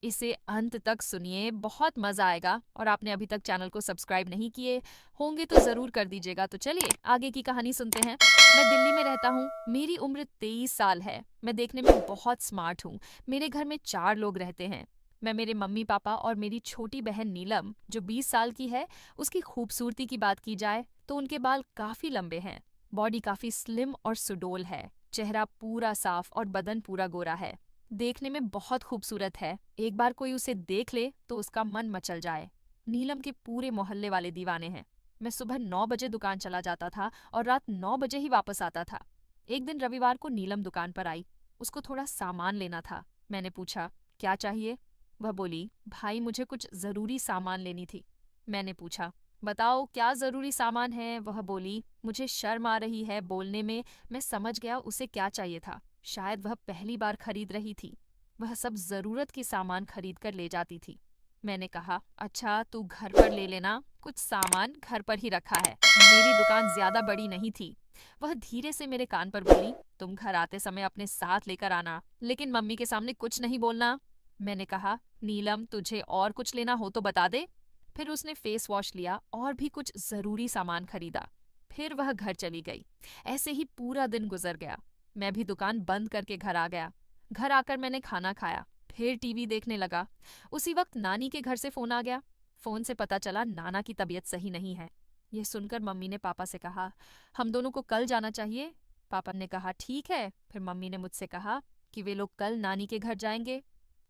इसे अंत तक सुनिए, बहुत मजा आएगा। और आपने अभी तक चैनल को सब्सक्राइब नहीं किए होंगे तो जरूर कर दीजिएगा। तो चलिए आगे की कहानी सुनते हैं। मैं दिल्ली में रहता हूँ। मेरी उम्र 23 साल है। मैं देखने में बहुत स्मार्ट हूँ। मेरे घर में 4 लोग रहते हैं। मैं, मेरे मम्मी पापा और मेरी छोटी बहन नीलम जो 20 साल की है। उसकी खूबसूरती की बात की जाए तो उनके बाल काफी लंबे हैं। बॉडी काफी स्लिम और सुडोल है। चेहरा पूरा साफ और बदन पूरा गोरा है। देखने में बहुत खूबसूरत है। एक बार कोई उसे देख ले तो उसका मन मचल जाए। नीलम के पूरे मोहल्ले वाले दीवाने हैं। मैं सुबह 9 बजे दुकान चला जाता था और रात 9 बजे ही वापस आता था। एक दिन रविवार को नीलम दुकान पर आई। उसको थोड़ा सामान लेना था। मैंने पूछा, क्या चाहिए? वह बोली, भाई मुझे कुछ जरूरी सामान लेनी थी। मैंने पूछा, बताओ क्या जरूरी सामान है? वह बोली, मुझे शर्म आ रही है बोलने में। मैं समझ गया उसे क्या चाहिए था। शायद वह पहली बार खरीद रही थी। वह सब जरूरत की सामान खरीद कर ले जाती थी। मैंने कहा, अच्छा तू घर पर ले लेना, कुछ सामान घर पर ही रखा है। मेरी दुकान ज्यादा बड़ी नहीं थी। वह धीरे से मेरे कान पर बोली, तुम घर आते समय अपने साथ लेकर आना, लेकिन मम्मी के सामने कुछ नहीं बोलना। मैंने कहा, नीलम तुझे और कुछ लेना हो तो बता दे। फिर उसने फेस वॉश लिया और भी कुछ जरूरी सामान खरीदा। फिर वह घर चली गई। ऐसे ही पूरा दिन गुजर गया। मैं भी दुकान बंद करके घर आ गया। घर आकर मैंने खाना खाया, फिर टीवी देखने लगा। उसी वक्त नानी के घर से फोन आ गया। फोन से पता चला नाना की तबीयत सही नहीं है। यह सुनकर मम्मी ने पापा से कहा, हम दोनों को कल जाना चाहिए। पापा ने कहा, ठीक है। फिर मम्मी ने मुझसे कहा कि वे लोग कल नानी के घर जाएंगे।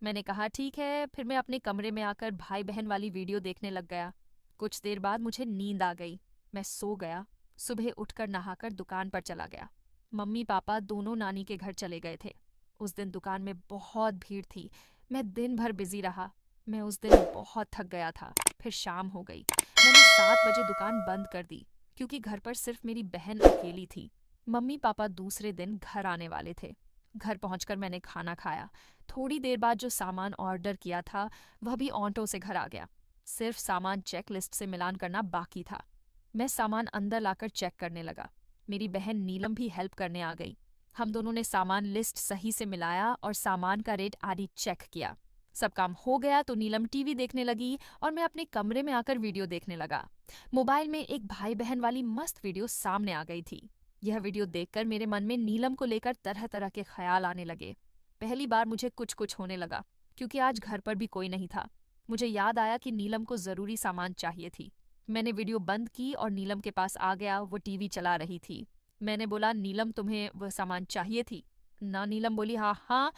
मैंने कहा, ठीक है। फिर मैं अपने कमरे में आकर भाई बहन वाली वीडियो देखने लग गया। कुछ देर बाद मुझे नींद आ गई। मैं सो गया। सुबह उठकर नहाकर दुकान पर चला गया। मम्मी पापा दोनों नानी के घर चले गए थे। उस दिन दुकान में बहुत भीड़ थी। मैं दिन भर बिजी रहा। मैं उस दिन बहुत थक गया था। फिर शाम हो गई। मैंने 7 बजे दुकान बंद कर दी क्योंकि घर पर सिर्फ मेरी बहन अकेली थी। मम्मी पापा दूसरे दिन घर आने वाले थे। घर पहुंचकर मैंने खाना खाया। थोड़ी देर बाद जो सामान ऑर्डर किया था वह भी ऑटो से घर आ गया। सिर्फ सामान चेक लिस्ट से मिलान करना बाकी था। मैं सामान अंदर लाकर चेक करने लगा। मेरी बहन नीलम भी हेल्प करने आ गई। हम दोनों ने सामान लिस्ट सही से मिलाया और सामान का रेट आदि चेक किया। सब काम हो गया तो नीलम टीवी देखने लगी और मैं अपने कमरे में आकर वीडियो देखने लगा। मोबाइल में एक भाई बहन वाली मस्त वीडियो सामने आ गई थी। यह वीडियो देखकर मेरे मन में नीलम को लेकर तरह तरह के ख्याल आने लगे। पहली बार मुझे कुछ कुछ होने लगा क्योंकि आज घर पर भी कोई नहीं था। मुझे याद आया कि नीलम को जरूरी सामान चाहिए थी। मैंने वीडियो बंद की और नीलम के पास आ गया। वो टीवी चला रही थी। मैंने बोला, नीलम तुम्हें वह सामान चाहिए थी ना? नीलम बोली, हाँ हाँ।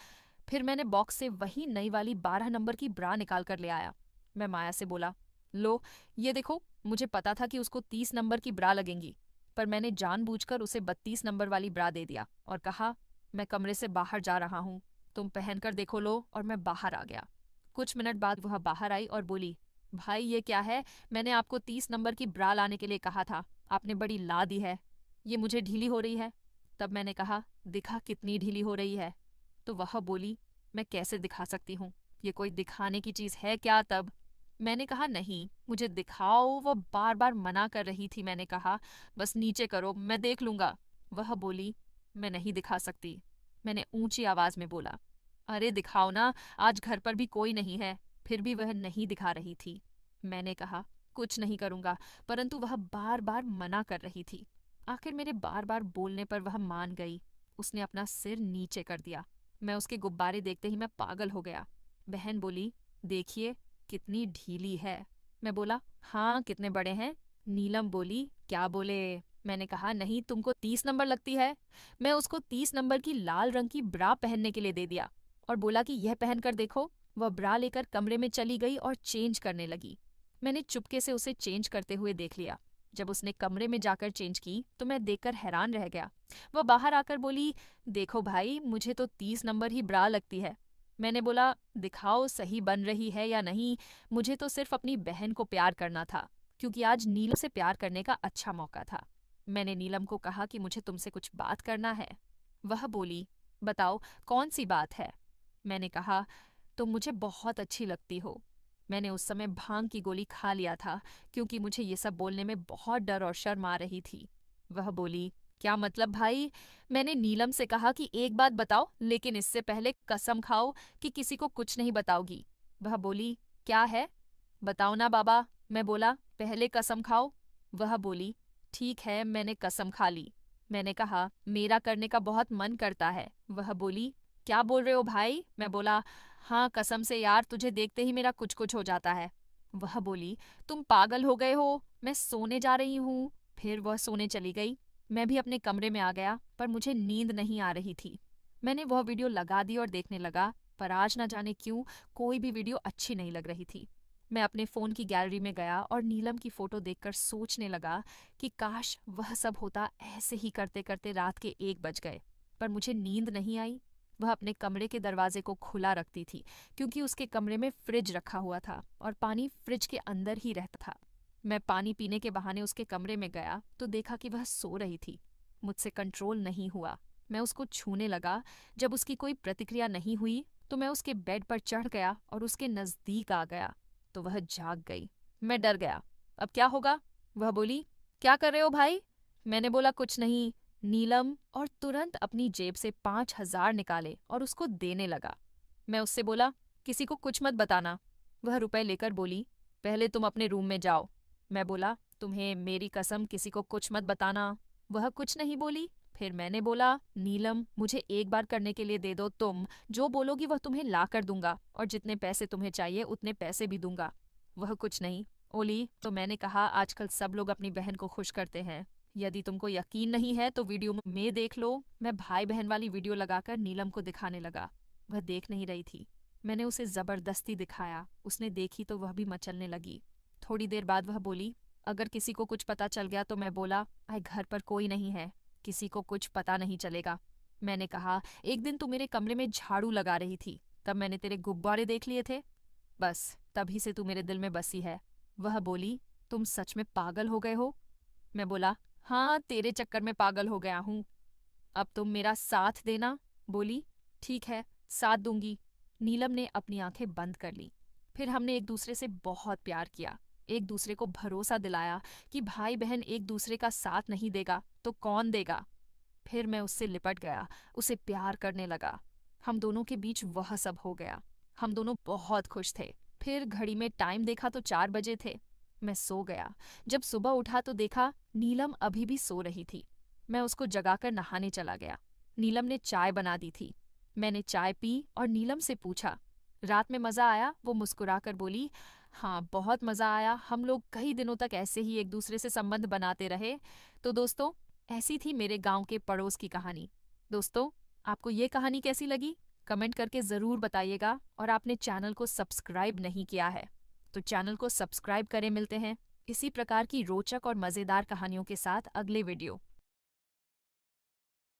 फिर मैंने बॉक्स से वही नई वाली 12 नंबर की ब्रा निकाल कर ले आया। मैं माया से बोला, लो ये देखो, मुझे पता था कि उसको 30 नंबर की ब्रा लगेंगी, पर मैंने जानबूझकर उसे 32 नंबर वाली ब्रा दे दिया और कहा, मैं कमरे से बाहर जा रहा हूँ, तुम पहनकर देखो लो। और मैं बाहर आ गया। कुछ मिनट बाद वह बाहर आई और बोली, भाई ये क्या है? मैंने आपको 30 नंबर की ब्रा लाने के लिए कहा था, आपने बड़ी ला दी है। ये मुझे ढीली हो रही है। तब मैंने कहा, दिखा कितनी ढीली हो रही है। तो वह बोली, मैं कैसे दिखा सकती हूँ? ये कोई दिखाने की चीज है क्या? तब मैंने कहा, नहीं मुझे दिखाओ। वो बार बार मना कर रही थी। मैंने कहा, बस नीचे करो, मैं देख लूंगा। वह बोली, मैं नहीं दिखा सकती। मैंने ऊंची आवाज में बोला, अरे दिखाओ ना, आज घर पर भी कोई नहीं है। फिर भी वह नहीं दिखा रही थी। मैंने कहा, कुछ नहीं करूंगा, परंतु वह बार बार मना कर रही थी। आखिर मेरे बार बार बोलने पर वह मान गई। उसने अपना सिर नीचे कर दिया। मैं उसके गुब्बारे देखते ही मैं पागल हो गया। बहन बोली, देखिए कितनी ढीली है। मैं बोला, हाँ कितने बड़े हैं? नीलम बोली, क्या बोले? मैंने कहा, नहीं तुमको 30 नंबर लगती है। मैं उसको 30 नंबर की लाल रंग की ब्रा पहनने के लिए दे दिया और बोला कि यह पहनकर देखो। वह ब्रा लेकर कमरे में चली गई और चेंज करने लगी। मैंने चुपके से उसे चेंज करते हुए देख लिया। जब उसने कमरे में जाकर चेंज की तो मैं देखकर हैरान रह गया। वह बाहर आकर बोली, देखो भाई, मुझे तो 30 नंबर ही ब्रा लगती है। मैंने बोला, दिखाओ सही बन रही है या नहीं। मुझे तो सिर्फ अपनी बहन को प्यार करना था क्योंकि आज नीलम से प्यार करने का अच्छा मौका था। मैंने नीलम को कहा कि मुझे तुमसे कुछ बात करना है। वह बोली, बताओ कौन सी बात है? मैंने कहा, तुम मुझे बहुत अच्छी लगती हो। मैंने उस समय भांग की गोली खा लिया था क्योंकि मुझे ये सब बोलने में बहुत डर और शर्म आ रही थी। वह बोली, क्या मतलब भाई? मैंने नीलम से कहा कि एक बात बताओ, लेकिन इससे पहले कसम खाओ कि किसी को कुछ नहीं बताओगी। वह बोली, क्या है? बताओ ना बाबा। मैं बोला, पहले कसम खाओ। वह बोली, ठीक है, मैंने कसम खा ली। मैंने कहा, मेरा करने का बहुत मन करता है। वह बोली, क्या बोल रहे हो भाई? मैं बोला, हाँ कसम से यार, तुझे देखते ही मेरा कुछ कुछ हो जाता है। वह बोली, तुम पागल हो गए हो, मैं सोने जा रही हूँ। फिर वह सोने चली गई। मैं भी अपने कमरे में आ गया, पर मुझे नींद नहीं आ रही थी। मैंने वह वीडियो लगा दी और देखने लगा, पर आज न जाने क्यों कोई भी वीडियो अच्छी नहीं लग रही थी। मैं अपने फ़ोन की गैलरी में गया और नीलम की फ़ोटो देखकर सोचने लगा कि काश वह सब होता। ऐसे ही करते करते रात के 1 बज गए, पर मुझे नींद नहीं आई। वह अपने कमरे के दरवाजे को खुला रखती थी, क्योंकि उसके कमरे में फ्रिज रखा हुआ था और पानी फ्रिज के अंदर ही रहता था। मैं पानी पीने के बहाने उसके कमरे में गया तो देखा कि वह सो रही थी। मुझसे कंट्रोल नहीं हुआ, मैं उसको छूने लगा। जब उसकी कोई प्रतिक्रिया नहीं हुई तो मैं उसके बेड पर चढ़ गया और उसके नज़दीक आ गया, तो वह जाग गई। मैं डर गया, अब क्या होगा? वह बोली, क्या कर रहे हो भाई? मैंने बोला, कुछ नहीं नीलम, और तुरंत अपनी जेब से 5,000 निकाले और उसको देने लगा। मैं उससे बोला, किसी को कुछ मत बताना। वह रुपए लेकर बोली, पहले तुम अपने रूम में जाओ। मैं बोला, तुम्हें मेरी कसम किसी को कुछ मत बताना। वह कुछ नहीं बोली। फिर मैंने बोला, नीलम, मुझे एक बार करने के लिए दे दो, तुम जो बोलोगी वह तुम्हें ला कर दूंगा और जितने पैसे तुम्हें चाहिए उतने पैसे भी दूंगा। वह कुछ नहीं। ओली, तो मैंने कहा, आजकल सब लोग अपनी बहन को खुश करते हैं। यदि तुमको यकीन नहीं है तो वीडियो में देख लो। मैं भाई बहन वाली वीडियो लगाकर नीलम को दिखाने लगा। वह देख नहीं रही थी। मैंने उसे जबरदस्ती दिखाया, उसने देखी तो वह भी मचलने लगी। थोड़ी देर बाद वह बोली, अगर किसी को कुछ पता चल गया तो? मैं बोला, आई घर पर कोई नहीं है, किसी को कुछ पता नहीं चलेगा। मैंने कहा, एक दिन तू मेरे कमरे में झाड़ू लगा रही थी, तब मैंने तेरे गुब्बारे देख लिए थे, बस तभी से तू मेरे दिल में बसी है। वह बोली, तुम सच में पागल हो गए हो? मैं बोला, हाँ तेरे चक्कर में पागल हो गया हूँ। अब तुम मेरा साथ देना। बोली, ठीक है, साथ दूंगी। नीलम ने अपनी आंखें बंद कर ली। फिर हमने एक दूसरे से बहुत प्यार किया, एक दूसरे को भरोसा दिलाया कि भाई बहन एक दूसरे का साथ नहीं देगा तो कौन देगा। फिर मैं उससे लिपट गया, उसे प्यार करने लगा। हम दोनों के बीच वह सब हो गया। हम दोनों बहुत खुश थे। फिर घड़ी में टाइम देखा तो 4 बजे थे। मैं सो गया। जब सुबह उठा तो देखा नीलम अभी भी सो रही थी। मैं उसको जगाकर नहाने चला गया। नीलम ने चाय बना दी थी। मैंने चाय पी और नीलम से पूछा, रात में मज़ा आया? वो मुस्कुराकर बोली, हाँ बहुत मज़ा आया, हम लोग कई दिनों तक ऐसे ही एक दूसरे से संबंध बनाते रहे। तो दोस्तों, ऐसी थी मेरे गांव के पड़ोस की कहानी। दोस्तों, आपको ये कहानी कैसी लगी? कमेंट करके ज़रूर बताइएगा, और आपने चैनल को सब्सक्राइब नहीं किया है तो चैनल को सब्सक्राइब करें। मिलते हैं इसी प्रकार की रोचक और मज़ेदार कहानियों के साथ अगले वीडियो